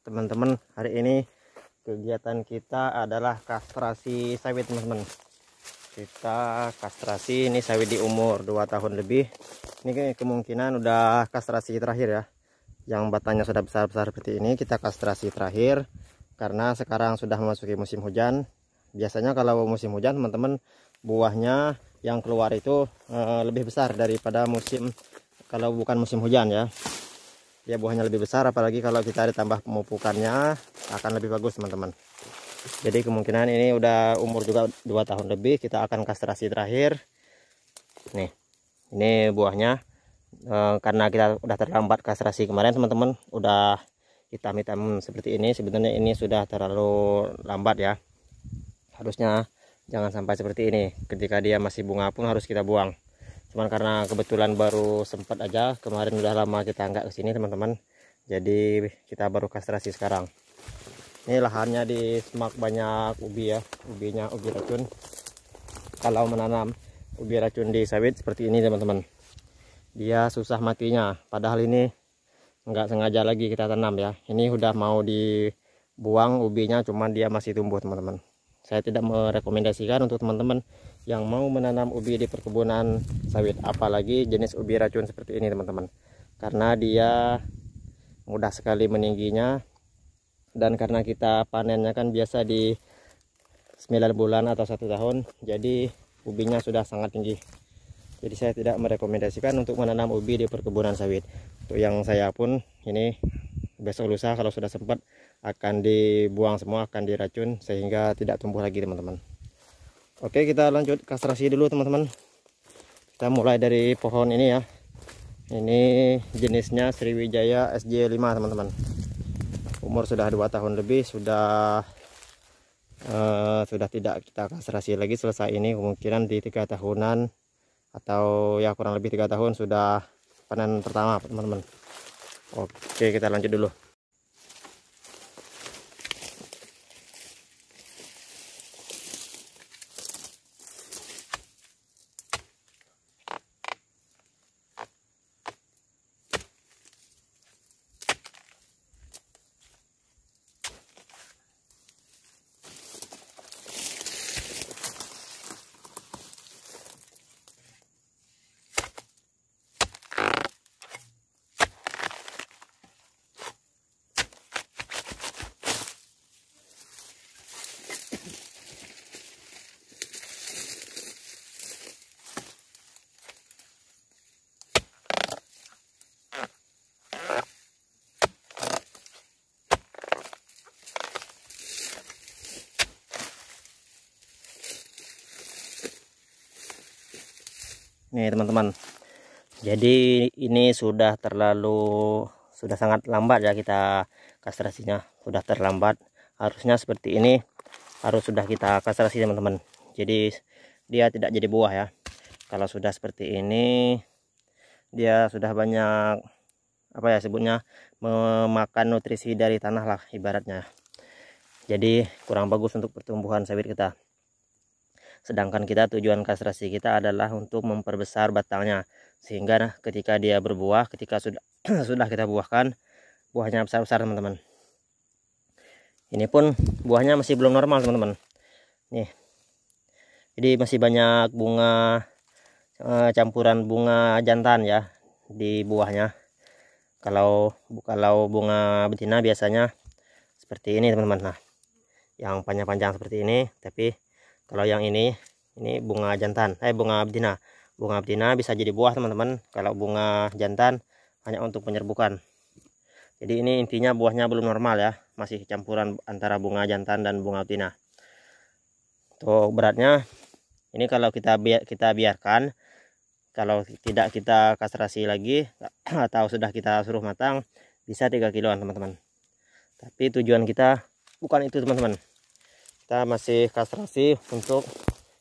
teman-teman. Hari ini kegiatan kita adalah kastrasi sawit, teman-teman. Kita kastrasi ini sawit di umur 2 tahun lebih. Ini kemungkinan udah kastrasi terakhir ya. Yang batangnya sudah besar-besar seperti ini kita kastrasi terakhir karena sekarang sudah memasuki musim hujan. Biasanya kalau musim hujan, teman-teman, buahnya yang keluar itu lebih besar daripada musim kalau bukan musim hujan ya. Ya, buahnya lebih besar, apalagi kalau kita ditambah pemupukannya akan lebih bagus, teman-teman. Jadi kemungkinan ini udah umur juga 2 tahun lebih, kita akan kastrasi terakhir. Nih, ini buahnya. Karena kita udah terlambat kastrasi kemarin, teman-teman, udah hitam-hitam seperti ini. Sebenarnya ini sudah terlalu lambat ya. Harusnya jangan sampai seperti ini. Ketika dia masih bunga pun harus kita buang. Cuman karena kebetulan baru sempat aja, kemarin udah lama kita nggak kesini, teman-teman, jadi kita baru kastrasi sekarang. Ini lahannya di semak banyak ubi ya, ubinya ubi racun. Kalau menanam ubi racun di sawit seperti ini, teman-teman, dia susah matinya. Padahal ini nggak sengaja lagi kita tanam ya. Ini udah mau dibuang ubinya, cuman dia masih tumbuh, teman-teman. Saya tidak merekomendasikan untuk teman-teman yang mau menanam ubi di perkebunan sawit, apalagi jenis ubi racun seperti ini, teman-teman, karena dia mudah sekali meningginya. Dan karena kita panennya kan biasa di 9 bulan atau 1 tahun, jadi ubinya sudah sangat tinggi. Jadi saya tidak merekomendasikan untuk menanam ubi di perkebunan sawit. Untuk yang saya pun ini besok lusa kalau sudah sempat akan dibuang semua, akan diracun sehingga tidak tumbuh lagi, teman-teman. Oke, kita lanjut kastrasi dulu, teman-teman. Kita mulai dari pohon ini ya. Ini jenisnya Sriwijaya SJ5, teman-teman. Umur sudah 2 tahun lebih, sudah tidak kita kastrasi lagi. Selesai ini kemungkinan di 3 tahunan atau ya kurang lebih 3 tahun sudah panen pertama, teman-teman. Oke, kita lanjut dulu. Nih, teman-teman, jadi ini sudah sangat lambat ya kita kastrasinya, sudah terlambat. Harusnya seperti ini harus sudah kita kastrasi, teman-teman, jadi dia tidak jadi buah ya. Kalau sudah seperti ini, dia sudah banyak apa ya sebutnya, memakan nutrisi dari tanah lah ibaratnya. Jadi kurang bagus untuk pertumbuhan sawit kita. Sedangkan kita tujuan kastrasi kita adalah untuk memperbesar batangnya, sehingga ketika dia berbuah, ketika sudah sudah kita buahkan, buahnya besar-besar, teman-teman. Ini pun buahnya masih belum normal, teman-teman. Nih, jadi masih banyak bunga, campuran bunga jantan ya di buahnya. Kalau bunga betina biasanya seperti ini, teman-teman. Nah, yang panjang-panjang seperti ini. Tapi kalau yang ini bunga jantan, bunga betina. Bunga betina bisa jadi buah, teman-teman. Kalau bunga jantan hanya untuk penyerbukan. Jadi ini intinya buahnya belum normal ya, masih campuran antara bunga jantan dan bunga betina. Untuk beratnya ini kalau kita biarkan, kalau tidak kita kastrasi lagi atau sudah kita suruh matang, bisa 3 kiloan, teman-teman. Tapi tujuan kita bukan itu, teman-teman. Kita masih kastrasi untuk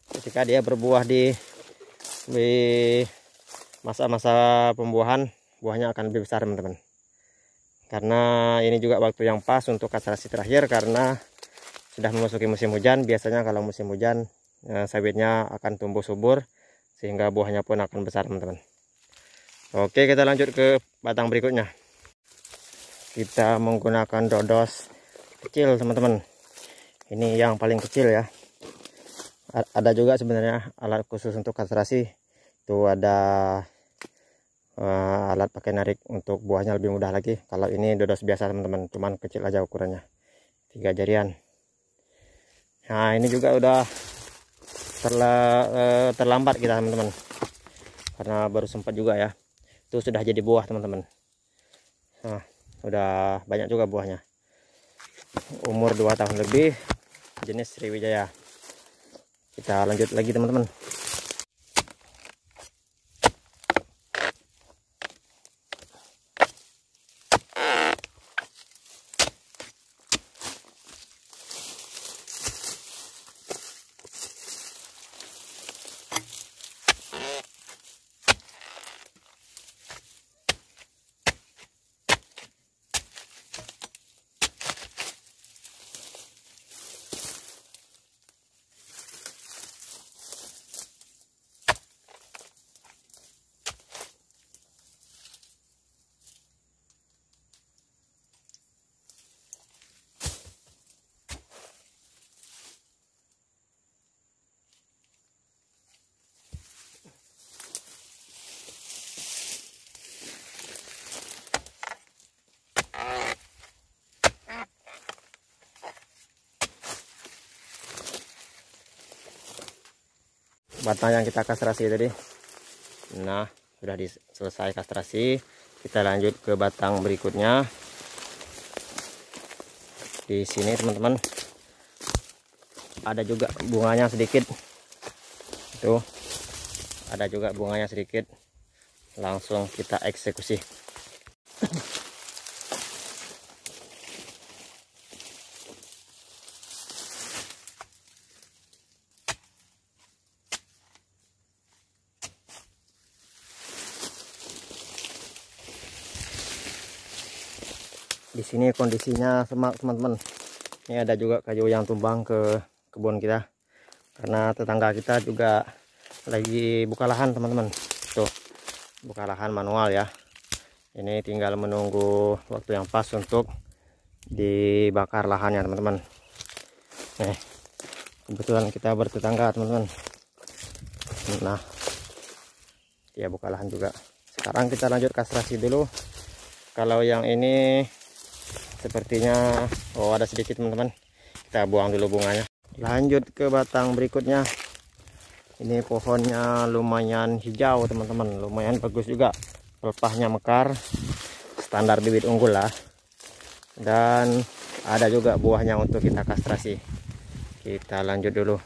ketika dia berbuah di masa-masa pembuahan, buahnya akan lebih besar, teman-teman. Karena ini juga waktu yang pas untuk kastrasi terakhir, karena sudah memasuki musim hujan. Biasanya kalau musim hujan sawitnya akan tumbuh subur, sehingga buahnya pun akan besar, teman-teman. Oke, kita lanjut ke batang berikutnya. kita menggunakan dodos kecil teman-teman. Ini yang paling kecil ya. Ada juga sebenarnya alat khusus untuk kastrasi. Itu ada alat pakai narik untuk buahnya lebih mudah lagi. Kalau ini dodos biasa teman-teman, cuman kecil aja ukurannya, 3 jarian. Nah ini juga udah terlambat kita teman-teman, karena baru sempat juga ya. Itu sudah jadi buah teman-teman. Nah udah banyak juga buahnya. Umur 2 tahun lebih, jenis Sriwijaya. Kita lanjut lagi teman-teman. Batang yang kita kastrasi tadi, nah sudah selesai kastrasi. Kita lanjut ke batang berikutnya. Di sini teman-teman ada juga bunganya sedikit. Tuh ada juga bunganya sedikit. Langsung kita eksekusi. Di sini kondisinya semak teman-teman. Ini ada juga kayu yang tumbang ke kebun kita, karena tetangga kita juga lagi buka lahan teman-teman. Tuh buka lahan manual ya. Ini tinggal menunggu waktu yang pas untuk dibakar lahannya teman-teman. Nih kebetulan kita bertetangga teman-teman. Nah dia buka lahan juga. Sekarang kita lanjut kastrasi dulu. Kalau yang ini sepertinya ada sedikit teman-teman, kita buang dulu bunganya. Lanjut ke batang berikutnya. Ini pohonnya lumayan hijau teman-teman, lumayan bagus juga, pelepahnya mekar, standar bibit unggul lah. Dan ada juga buahnya untuk kita kastrasi. Kita lanjut dulu.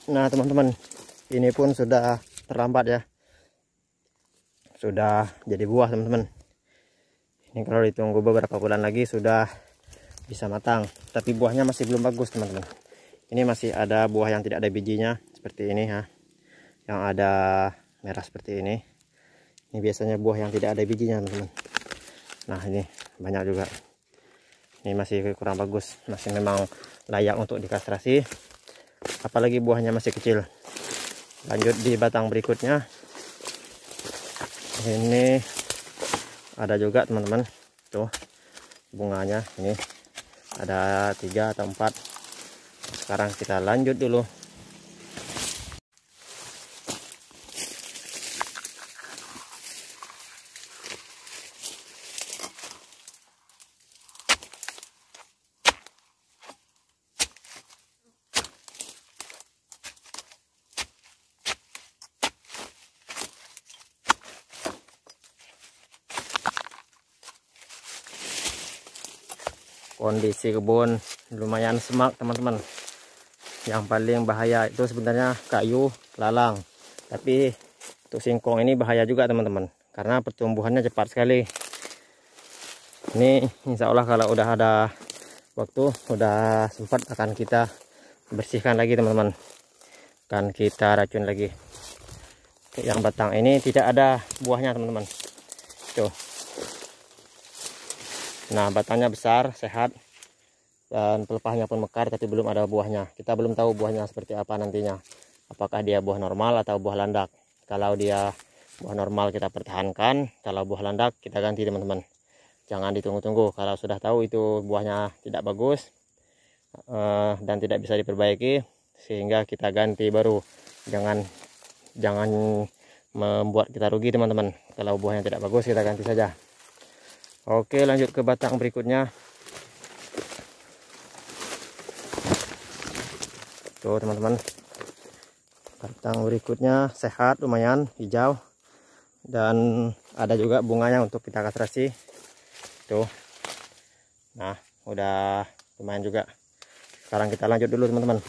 Nah teman-teman, ini pun sudah terlambat ya, sudah jadi buah teman-teman. Ini kalau ditunggu beberapa bulan lagi sudah bisa matang, tapi buahnya masih belum bagus teman-teman. Ini masih ada buah yang tidak ada bijinya seperti ini ya, yang ada merah seperti ini. Ini biasanya buah yang tidak ada bijinya teman-teman. Nah ini banyak juga, ini masih kurang bagus, masih memang layak untuk dikastrasi, apalagi buahnya masih kecil. Lanjut di batang berikutnya. Ini ada juga teman-teman, tuh bunganya ini ada 3 atau 4. Sekarang kita lanjut dulu. Kondisi kebun lumayan semak teman-teman. Yang paling bahaya itu sebenarnya kayu lalang, tapi untuk singkong ini bahaya juga teman-teman, karena pertumbuhannya cepat sekali. Ini insya Allah kalau udah ada waktu, udah sempat, akan kita bersihkan lagi teman-teman, akan kita racun lagi. Yang batang ini tidak ada buahnya teman-teman. Tuh. Nah, batangnya besar, sehat, dan pelepahnya pun mekar, tapi belum ada buahnya. Kita belum tahu buahnya seperti apa nantinya. Apakah dia buah normal atau buah landak. Kalau dia buah normal kita pertahankan, kalau buah landak kita ganti teman-teman. Jangan ditunggu-tunggu. Kalau sudah tahu itu buahnya tidak bagus dan tidak bisa diperbaiki, sehingga kita ganti baru. Jangan membuat kita rugi teman-teman. Kalau buahnya tidak bagus kita ganti saja. Oke, lanjut ke batang berikutnya. Tuh teman-teman, batang berikutnya sehat, lumayan hijau, dan ada juga bunganya untuk kita kastrasi. Tuh, nah udah lumayan juga. Sekarang kita lanjut dulu teman-teman.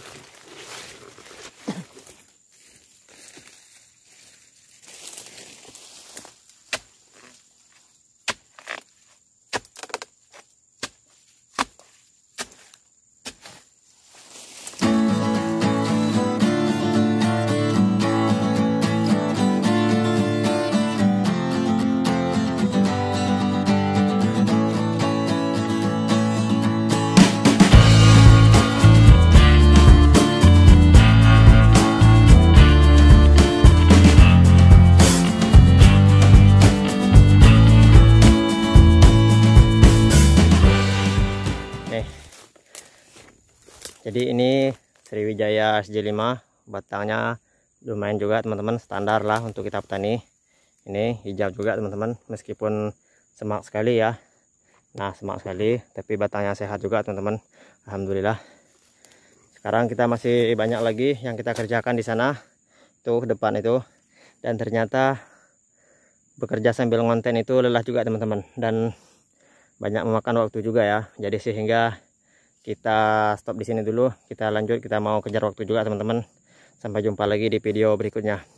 Jadi ini Sriwijaya SJ5, batangnya lumayan juga teman-teman, standar lah untuk kita petani. Ini hijau juga teman-teman, meskipun semak sekali ya. Nah, semak sekali, tapi batangnya sehat juga teman-teman. Alhamdulillah. Sekarang kita masih banyak lagi yang kita kerjakan di sana, tuh ke depan itu. Dan ternyata bekerja sambil ngonten itu lelah juga teman-teman, dan banyak memakan waktu juga ya. Jadi sehingga kita stop di sini dulu, kita lanjut, kita mau kejar waktu juga teman-teman. Sampai jumpa lagi di video berikutnya.